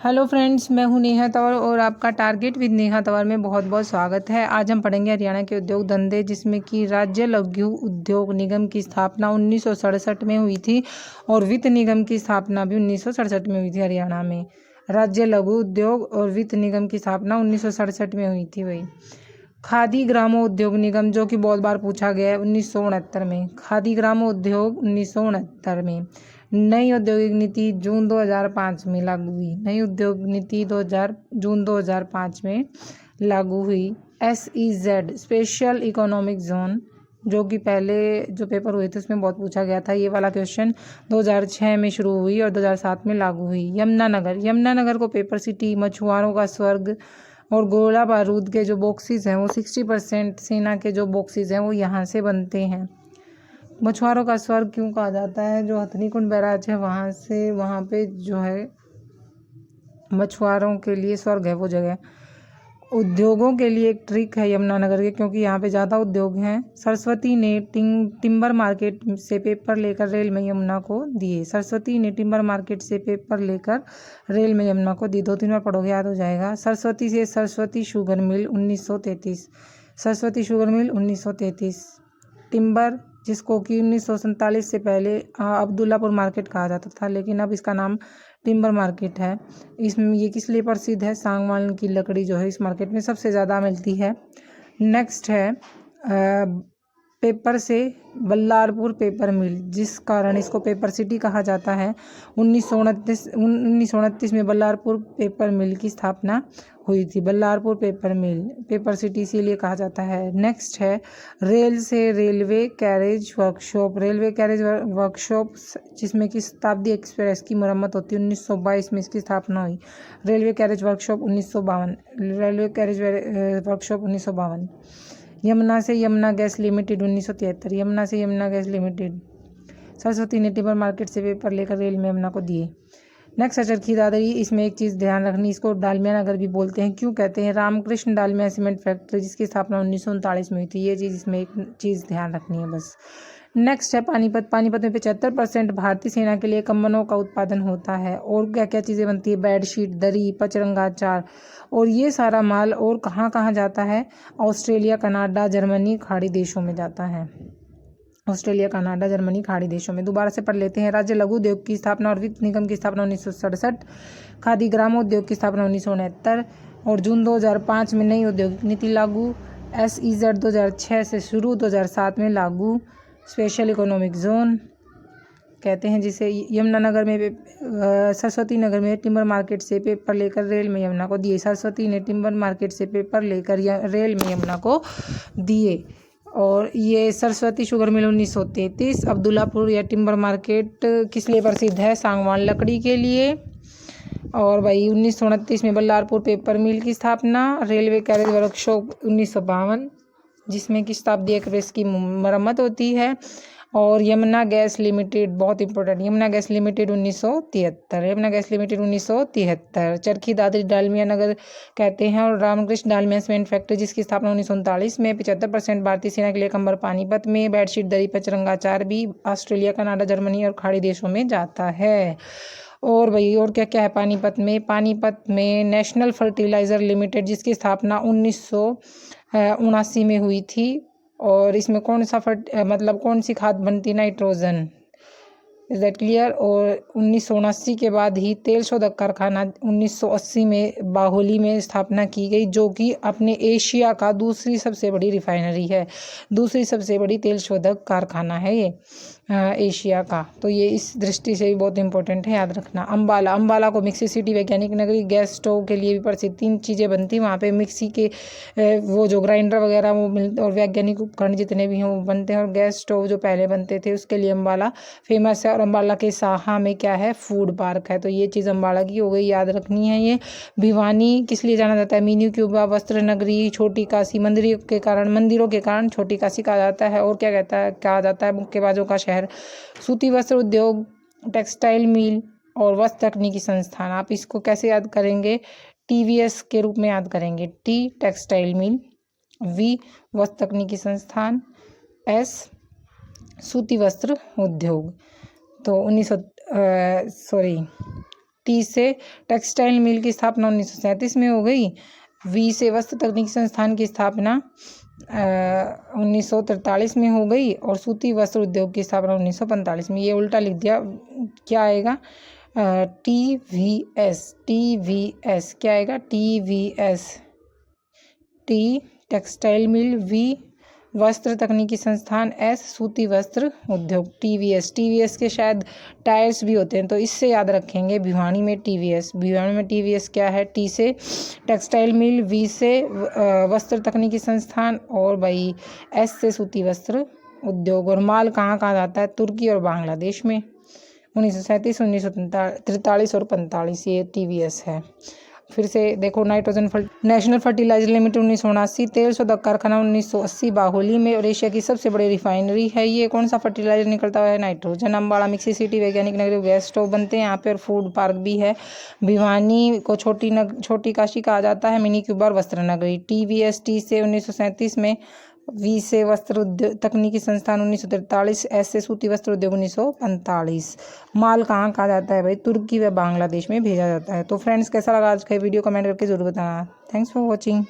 Hello friends, मैं हूं नेहा तंवर और आपका टारगेट विद नेहा तंवर में बहुत बहुत स्वागत है। आज हम पढ़ेंगे हरियाणा के उद्योग धंधे, जिसमें कि राज्य लघु उद्योग निगम की स्थापना 1967 में हुई थी और वित्त निगम की स्थापना भी 1967 में हुई थी। हरियाणा में राज्य लघु उद्योग और वित्त निगम की स्थापना 1967 में हुई थी। वही खादी ग्रामोद्योग निगम, जो कि बहुत बार पूछा गया है, 1969 में। खादी ग्रामोद्योग 1969 में। नई औद्योगिक नीति जून 2005 में लागू हुई। नई उद्योग नीति जून 2005 में लागू हुई। SEZ स्पेशल इकोनॉमिक जोन, जो कि पहले जो पेपर हुए थे उसमें बहुत पूछा गया था। ये वाला क्वेश्चन 2006 में शुरू हुई और 2007 में लागू हुई। यमुनानगर को पेपर सिटी, मछुआरों का स्वर्ग और गोला बारूद के जो बॉक्सेस हैं वो 60% सेना के जो बॉक्सेस हैं वो यहाँ से बनते हैं। मछुआरों का स्वर्ग क्यों कहा जाता है? जो हथनीकुंड बैराज है वहाँ पे जो है मछुआरों के लिए स्वर्ग है वो जगह। उद्योगों के लिए एक ट्रिक है यमुनानगर के, क्योंकि यहाँ पे ज़्यादा उद्योग हैं। सरस्वती ने टिम्बर मार्केट से पेपर लेकर रेल में यमुना को दिए। सरस्वती ने टिम्बर मार्केट से पेपर लेकर रेल में यमुना को दिए। 2-3 बार पढ़ोगे याद हो जाएगा। सरस्वती से Saraswati sugar mill 1933। Saraswati sugar mill 1933। Timber, जिसको कि 1947 से पहले अब्दुल्लापुर मार्केट कहा जाता था, लेकिन अब इसका नाम टिम्बर मार्केट है। इसमें ये किस लिए प्रसिद्ध है? सागवान की लकड़ी जो है इस मार्केट में सबसे ज़्यादा मिलती है। नेक्स्ट है पेपर से बल्लारपुर पेपर मिल, जिस कारण इसको पेपर सिटी कहा जाता है। 1929 में बल्लारपुर पेपर मिल की स्थापना हुई थी। बल्लारपुर पेपर मिल पेपर सिटी इसीलिए कहा जाता है। नेक्स्ट है रेल से railway carriage workshop. Railway carriage workshop, जिसमें कि शताब्दी एक्सप्रेस की मरम्मत होती है। 1922 में इसकी स्थापना हुई। Railway carriage workshop 1952। Railway carriage workshop 1952। Yamuna से यमुना गैस लिमिटेड 1973। यमुना से यमुना गैस लिमिटेड। सरस्वती ने टिम्बर मार्केट से पेपर लेकर रेल में यमुना को दिए। नेक्स्ट है चरखी दादरी। इसमें एक चीज़ ध्यान रखनी, इसको डालमिया नगर भी बोलते हैं। क्यों कहते हैं? रामकृष्ण डालमिया सीमेंट फैक्ट्री, जिसकी स्थापना 1939 में हुई थी। ये चीज़, इसमें एक चीज़ ध्यान रखनी है बस। नेक्स्ट है पानीपत। पानीपत में 75% भारतीय सेना के लिए कम्बलों का उत्पादन होता है। और क्या क्या चीज़ें बनती है? बेडशीट, दरी, पचरंगा, चार। और ये सारा माल और कहाँ कहाँ जाता है? ऑस्ट्रेलिया, कनाडा, जर्मनी, खाड़ी देशों में जाता है। ऑस्ट्रेलिया, कनाडा, जर्मनी, खाड़ी देशों में। दोबारा से पढ़ लेते हैं। राज्य लघु उद्योग की स्थापना और वित्त निगम की स्थापना 1967। खादी ग्रामोद्योग की स्थापना 1969 और जून 2005 में नई औद्योगिक नीति लागू। SEZ 2006 से शुरू, 2007 में लागू। स्पेशल इकोनॉमिक जोन कहते हैं जिसे। यमुनानगर में सरस्वती नगर में टिम्बर मार्केट से पेपर लेकर रेल में यमुना को दिए। सरस्वती ने टिम्बर मार्केट से पेपर लेकर रेल में यमुना को दिए। और ये सरस्वती शुगर मिल 1933। अब्दुल्लापुर या टिम्बर मार्केट किस लिए प्रसिद्ध है? सागवान लकड़ी के लिए। और भाई 1929 में बल्लारपुर पेपर मिल की स्थापना। रेलवे कैरेज वर्कशॉप 1952, जिसमें कि शताब्दी एक्सप्रेस की मरम्मत होती है। और यमुना गैस लिमिटेड, बहुत important, Yamuna gas limited 1973। Yamuna gas limited 1973। Charkhi Dadri Dalmia नगर कहते हैं। और रामकृष्ण डालमिया सीमेंट फैक्ट्री, जिसकी स्थापना 1939 में। 75% भारतीय सेना के लिए कंबल पानीपत में। बेडशीट, दरी, पचरंगा, चार भी ऑस्ट्रेलिया, कनाडा, जर्मनी और खाड़ी देशों में जाता है। और भाई और क्या क्या है पानीपत में? पानीपत में नेशनल फर्टिलाइज़र लिमिटेड, जिसकी स्थापना 1979 में हुई थी। और इसमें कौन सा कौन सी खाद बनती? नाइट्रोजन। Is that clear? और 1979 के बाद ही तेल शोधक कारखाना 1980 में बाहोली में स्थापना की गई, जो कि अपने एशिया का दूसरी सबसे बड़ी रिफाइनरी है। दूसरी सबसे बड़ी तेल शोधक कारखाना है ये एशिया का। तो ये इस दृष्टि से भी बहुत इंपॉर्टेंट है, याद रखना। अंबाला को मिक्सी सिटी, वैज्ञानिक नगरी, गैस स्टोव के लिए भी प्रसिद्ध। 3 चीज़ें बनती वहाँ पे। मिक्सी के वो जो ग्राइंडर वगैरह वो मिलते, और वैज्ञानिक उपकरण जितने भी हैं वो बनते हैं। और गैस स्टोव जो पहले बनते थे उसके लिए अंबाला फेमस है। और अंबाला के साहा में क्या है? फूड पार्क है। तो ये चीज़ अंबाला की हो गई, याद रखनी है ये। भिवानी किस लिए जाना जाता है? मीनू क्यूबा, वस्त्र नगरी, छोटी काशी, मंदिरों के कारण छोटी काशी कहा जाता है। और क्या कहा जाता है? मुक्केबाजों का शहर। सूती वस्त्र उद्योग, टेक्सटाइल मिल और वस्त्र तकनीकी संस्थान। आप इसको कैसे याद करेंगे? TVS के रूप में याद करेंगे। T टेक्सटाइल मिल, V वस्त्र तकनीकी संस्थान, S सूती वस्त्र उद्योग। तो टी से टेक्सटाइल मिल की स्थापना 1937 में हो गई। वी से वस्त्र तकनीकी संस्थान की स्थापना 1943 में हो गई और सूती वस्त्र उद्योग की स्थापना 1945 में। ये उल्टा लिख दिया, क्या आएगा? TVS क्या आएगा? TVS, T textile mill, V वस्त्र तकनीकी संस्थान, एस सूती वस्त्र उद्योग। TVS के शायद टायर्स भी होते हैं, तो इससे याद रखेंगे। भिवानी में TVS क्या है? टी से टेक्सटाइल मिल, वी से वस्त्र तकनीकी संस्थान और भाई एस से सूती वस्त्र उद्योग। और माल कहाँ कहाँ जाता है? तुर्की और बांग्लादेश में। 1937, 1943 और 45 ये TVS है। फिर से देखो, नाइट्रोजन नेशनल फर्टिलाइजर लिमिटेड 1979, तेल शोधक कारखाना 1980 बाहोली में, और एशिया की सबसे बड़ी रिफाइनरी है ये। कौन सा फर्टिलाइजर निकलता है? नाइट्रोजन। अम्बाड़ा मिक्सी सिटी वैज्ञानिक नगरी, गैस स्टोव बनते हैं यहाँ पे और फूड पार्क भी है। भिवानी को छोटी काशी कहा जाता है, मिनी क्यूबर वस्त्र नगरी। TVS टी से 1937 में, वी से वस्त्र उद्योग तकनीकी संस्थान 1943, एस से सूती वस्त्र उद्योग 1945। माल कहाँ कहा जाता है भाई? तुर्की व बांग्लादेश में भेजा जाता है। तो फ्रेंड्स, कैसा लगा आज का वीडियो? कमेंट करके जरूर बताना। Thanks for watching.